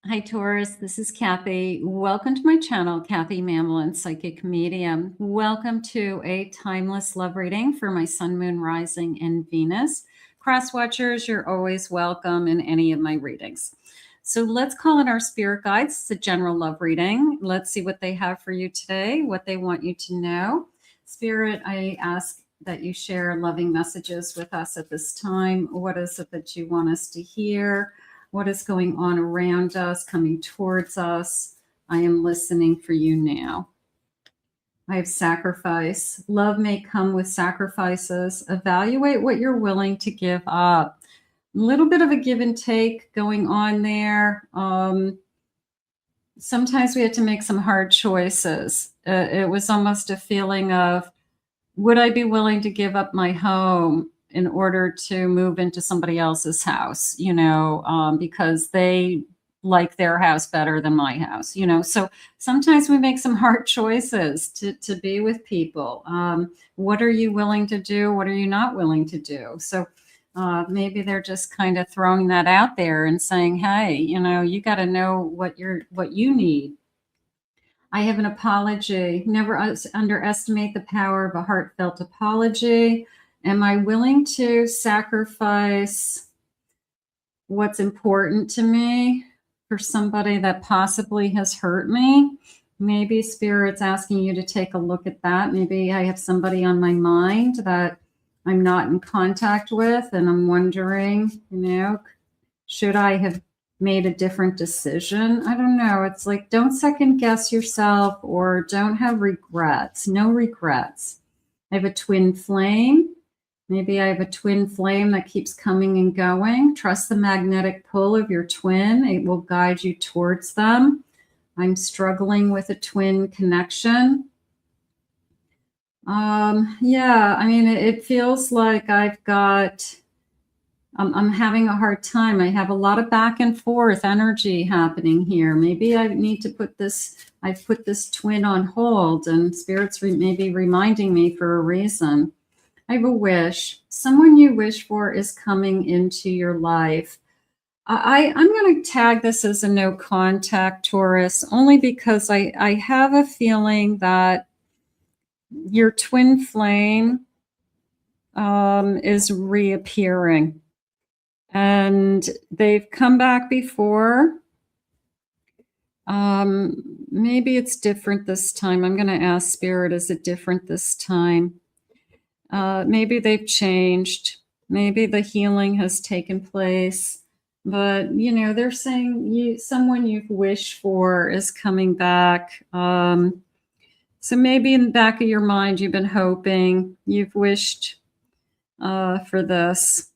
Hi, Taurus. This is Kathy. Welcome to my channel, Kathy Mamolen, Psychic Medium. Welcome to a timeless love reading for my Sun, Moon, Rising, and Venus. Cross watchers, you're always welcome in any of my readings. So let's call in our spirit guides. It's a general love reading. Let's see what they have for you today, what they want you to know. Spirit, I ask that you share loving messages with us at this time. What is it that you want us to hear? What is going on around us, coming towards us? I am listening for you now. I have sacrifice. Love may come with sacrifices. Evaluate what you're willing to give up. A little bit of a give and take going on there. Sometimes we had to make some hard choices. It was almost a feeling of, would I be willing to give up my home in order to move into somebody else's house, because they like their house better than my house, So sometimes we make some hard choices to be with people. What are you willing to do? What are you not willing to do? So maybe they're just kind of throwing that out there and saying, hey, you got to know what you need. I have an apology. Never underestimate the power of a heartfelt apology. Am I willing to sacrifice what's important to me for somebody that possibly has hurt me? Maybe Spirit's asking you to take a look at that. Maybe I have somebody on my mind that I'm not in contact with, and I'm wondering, should I have made a different decision? I don't know. It's like, don't second guess yourself or don't have regrets. No regrets. I have a twin flame. Maybe I have a twin flame that keeps coming and going. Trust the magnetic pull of your twin. It will guide you towards them. I'm struggling with a twin connection. It feels like I'm having a hard time. I have a lot of back and forth energy happening here. Maybe I need to I've put this twin on hold, and Spirit's maybe reminding me for a reason. I have a wish. Someone you wish for is coming into your life. I'm going to tag this as a no contact, Taurus, only because I have a feeling that your twin flame is reappearing. And they've come back before. Maybe it's different this time. I'm going to ask Spirit, is it different this time? Maybe they've changed. Maybe the healing has taken place. But, they're saying someone you've wished for is coming back. So maybe in the back of your mind, you've been hoping, you've wished for this.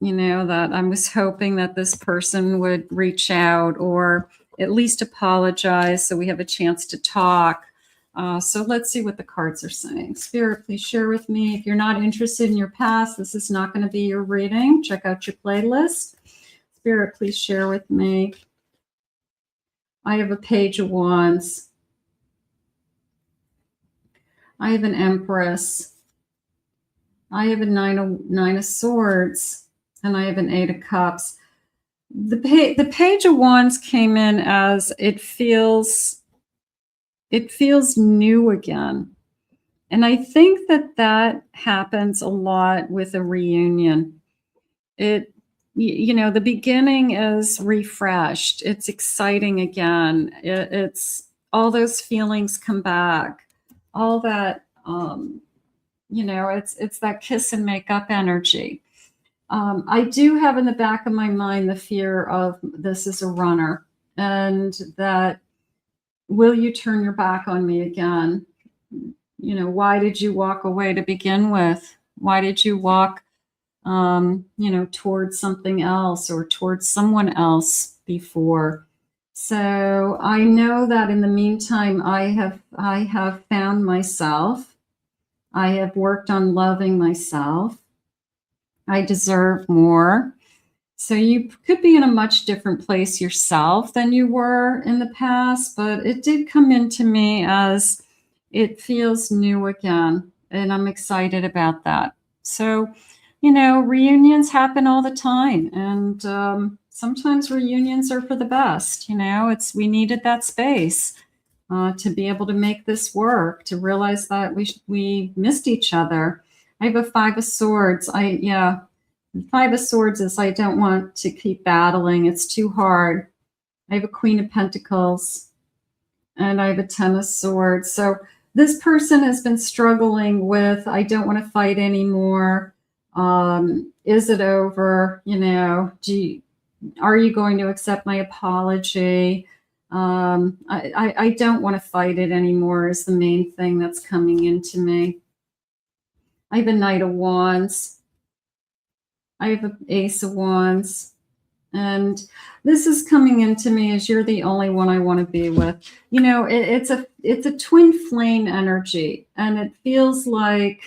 That I was hoping that this person would reach out or at least apologize so we have a chance to talk. So let's see what the cards are saying. Spirit, please share with me. If you're not interested in your past, this is not going to be your reading. Check out your playlist. Spirit, please share with me. I have a Page of Wands. I have an Empress. I have a Nine of Swords. And I have an Eight of Cups. The Page of Wands came in as it feels new again. And I think that happens a lot with a reunion. The beginning is refreshed. It's exciting again. It's all those feelings come back. All that, it's that kiss and make up energy. I do have in the back of my mind the fear of this is a runner, and that will you turn your back on me again? Why did you walk away to begin with? Why did you walk, towards something else or towards someone else before? So I know that in the meantime, I have found myself. I have worked on loving myself. I deserve more. So you could be in a much different place yourself than you were in the past, but it did come into me as it feels new again, and I'm excited about that. So, reunions happen all the time, and sometimes reunions are for the best. We needed that space to be able to make this work, to realize that we missed each other. I have a Five of Swords. Five of Swords is I don't want to keep battling. It's too hard. I have a Queen of Pentacles, and I have a Ten of Swords. So this person has been struggling with, I don't want to fight anymore. Is it over? Are you going to accept my apology? I don't want to fight it anymore is the main thing that's coming into me. I have a Knight of Wands. I have an Ace of Wands. And this is coming into me as you're the only one I want to be with. It's a twin flame energy, and it feels like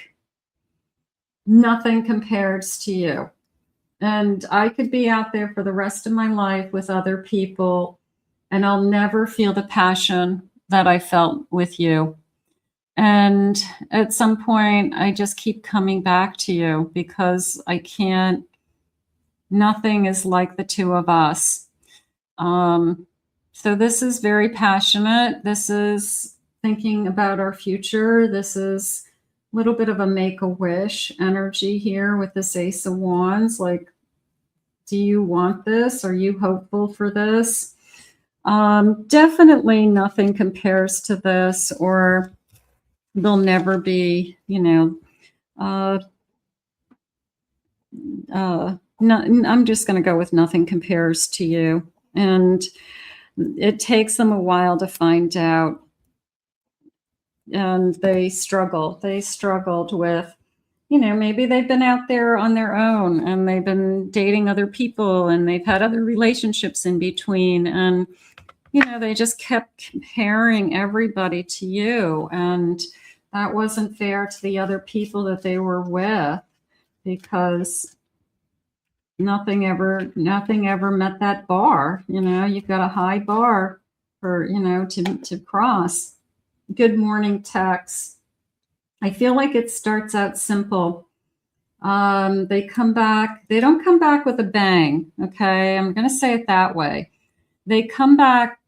nothing compares to you. And I could be out there for the rest of my life with other people, and I'll never feel the passion that I felt with you. And at some point, I just keep coming back to you because I can't. Nothing is like the two of us. So this is very passionate. This is thinking about our future. This is a little bit of a make-a-wish energy here with this Ace of Wands. Like, do you want this? Are you hopeful for this? Definitely nothing compares to this, or there'll never be, I'm just going to go with nothing compares to you. And it takes them a while to find out. And they struggle. They struggled with, maybe they've been out there on their own and they've been dating other people and they've had other relationships in between. And, they just kept comparing everybody to you. And that wasn't fair to the other people that they were with, because nothing ever met that bar. You've got a high bar for, to cross. Good morning, Tex. I feel like it starts out simple. They come back. They don't come back with a bang. Okay. I'm going to say it that way. They come back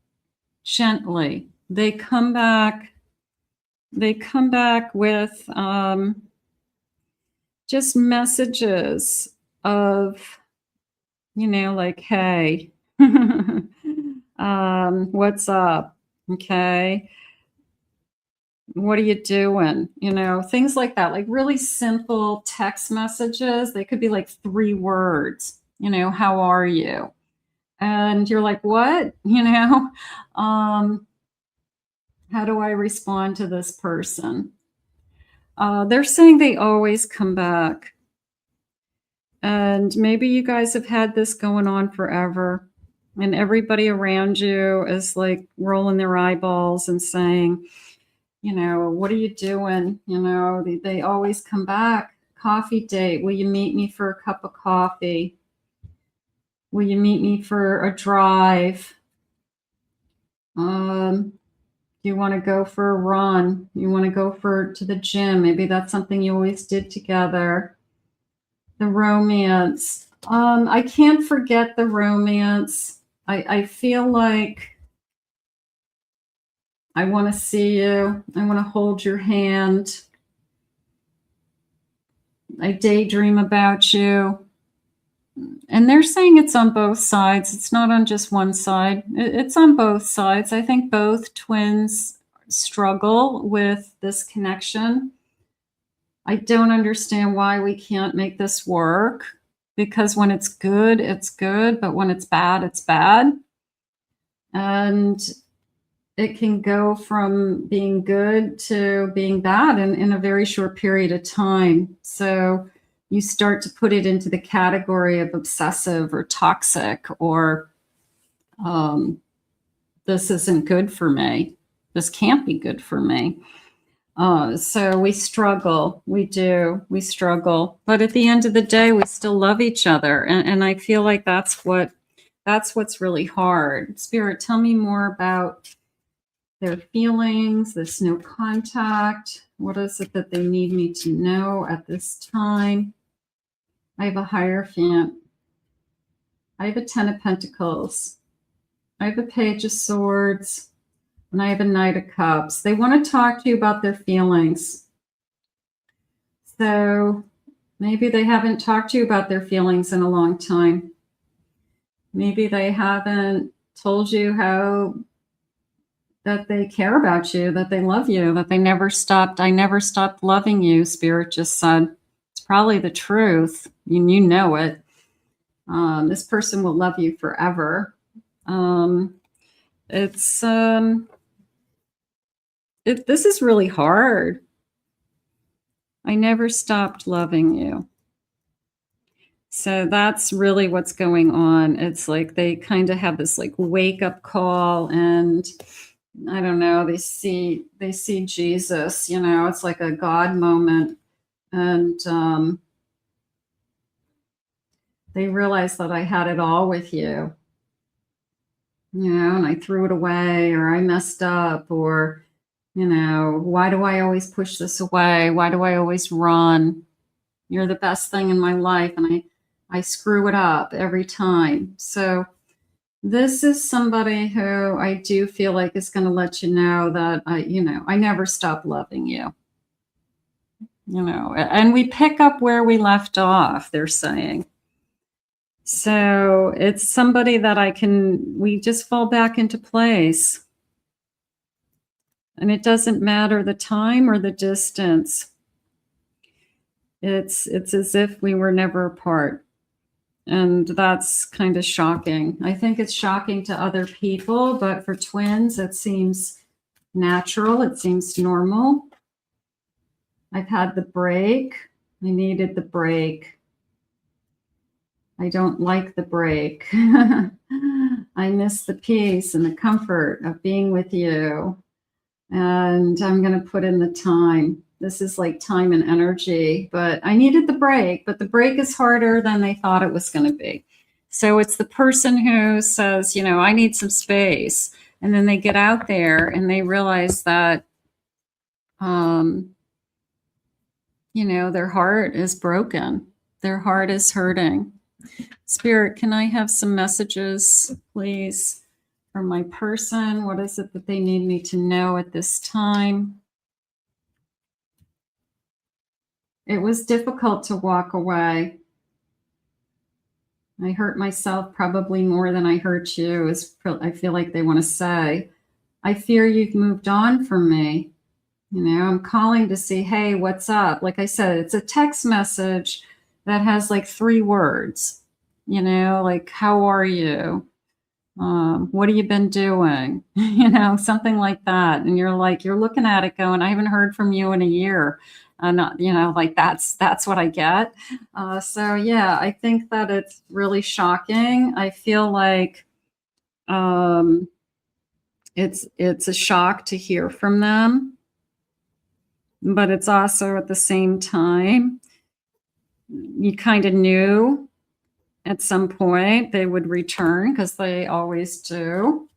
gently. They come back with, just messages of, like, hey, what's up? Okay. What are you doing? Things like that, like really simple text messages. They could be like 3 words, how are you? And you're like, what? How do I respond to this person? They're saying they always come back. And maybe you guys have had this going on forever, and everybody around you is like rolling their eyeballs and saying, what are you doing? They always come back. Coffee date. Will you meet me for a cup of coffee? Will you meet me for a drive? Do you want to go for a run? You want to go to the gym? Maybe that's something you always did together. The romance. I can't forget the romance. I feel like I want to see you. I want to hold your hand. I daydream about you. And they're saying it's on both sides. It's not on just one side. It's on both sides. I think both twins struggle with this connection. I don't understand why we can't make this work, because when it's good, it's good. But when it's bad, it's bad. And it can go from being good to being bad in a very short period of time. So you start to put it into the category of obsessive or toxic, or this isn't good for me. This can't be good for me. So we struggle. We do. We struggle. But at the end of the day, we still love each other. And I feel like that's what's really hard. Spirit, tell me more about their feelings, this no contact. What is it that they need me to know at this time? I have a Hierophant. I have a 10 of Pentacles. I have a Page of Swords. And I have a Knight of Cups. They want to talk to you about their feelings. So maybe they haven't talked to you about their feelings in a long time. Maybe they haven't told you how that they care about you, that they love you, that they never stopped. I never stopped loving you, Spirit just said. It's probably the truth. You know it. This person will love you forever. This is really hard. I never stopped loving you. So that's really what's going on. It's like they kind of have this like wake up call, and I don't know, they see Jesus, you know, it's like a God moment. And they realize that I had it all with you, you know, and I threw it away, or I messed up, or, you know, why do I always push this away? Why do I always run? You're the best thing in my life, and I screw it up every time. So this is somebody who I do feel like is going to let you know that I never stopped loving you. You know, and we pick up where we left off, they're saying. So it's somebody that we just fall back into place. And it doesn't matter the time or the distance. It's as if we were never apart. And that's kind of shocking. I think it's shocking to other people, but for twins, it seems natural. It seems normal. I've had the break. I needed the break. I don't like the break. I miss the peace and the comfort of being with you. And I'm going to put in the time. This is like time and energy, but I needed the break, but the break is harder than they thought it was going to be. So it's the person who says, you know, I need some space. And then they get out there and they realize that, you know, their heart is broken. Their heart is hurting. Spirit, can I have some messages, please, from my person? What is it that they need me to know at this time? It was difficult to walk away. I hurt myself probably more than I hurt you, I feel like they want to say. I fear you've moved on from me. You know, I'm calling to see, hey, what's up? Like I said, it's a text message that has like 3 words, you know, like, how are you? What have you been doing? You know, something like that. And you're looking at it going, I haven't heard from you in a year. Not, you know, like that's what I get. So yeah, I think that it's really shocking. I feel like it's a shock to hear from them, but it's also at the same time, you kind of knew at some point they would return because they always do.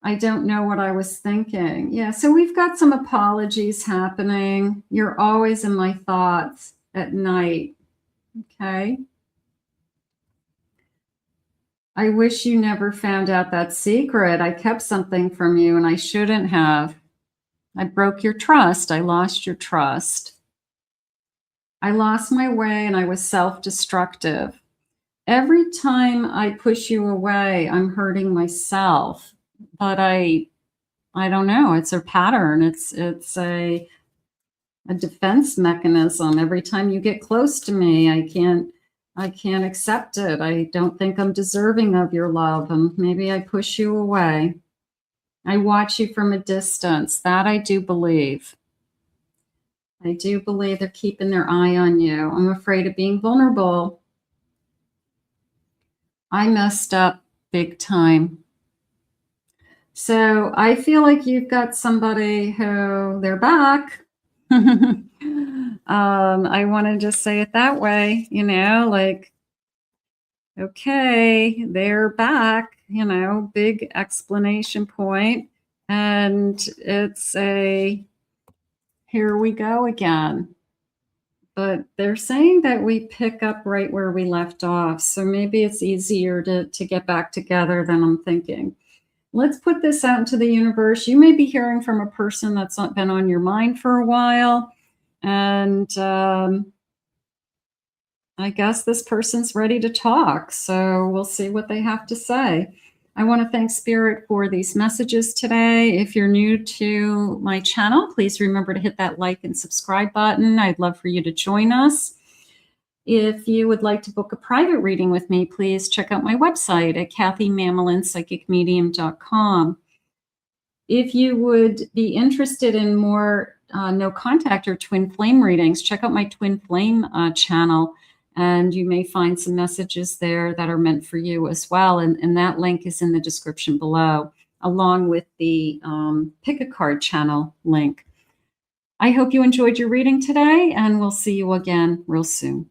I don't know what I was thinking. Yeah, so we've got some apologies happening. You're always in my thoughts at night. Okay. I wish you never found out that secret. I kept something from you and I shouldn't have. I broke your trust. I lost your trust. I lost my way and I was self-destructive. Every time I push you away, I'm hurting myself. But I don't know. It's a pattern. It's a defense mechanism. Every time you get close to me, I can't accept it. I don't think I'm deserving of your love, and maybe I push you away. I watch you from a distance. That I do believe. I do believe they're keeping their eye on you. I'm afraid of being vulnerable. I messed up big time. So I feel like you've got somebody who they're back. I want to just say it that way, you know, like, okay, they're back, you know, big explanation point. And it's here we go again. but they're saying that we pick up right where we left off. So maybe it's easier to get back together than I'm thinking. Let's put this out into the universe. You may be hearing from a person that's not been on your mind for a while. And I guess this person's ready to talk. So we'll see what they have to say. I want to thank Spirit for these messages today. If you're new to my channel, please remember to hit that like and subscribe button. I'd love for you to join us. If you would like to book a private reading with me, please check out my website at KathyMamolenPsychicMedium.com. If you would be interested in more no contact or twin flame readings, check out my twin flame channel. And you may find some messages there that are meant for you as well. And that link is in the description below, along with the Pick a Card channel link. I hope you enjoyed your reading today, and we'll see you again real soon.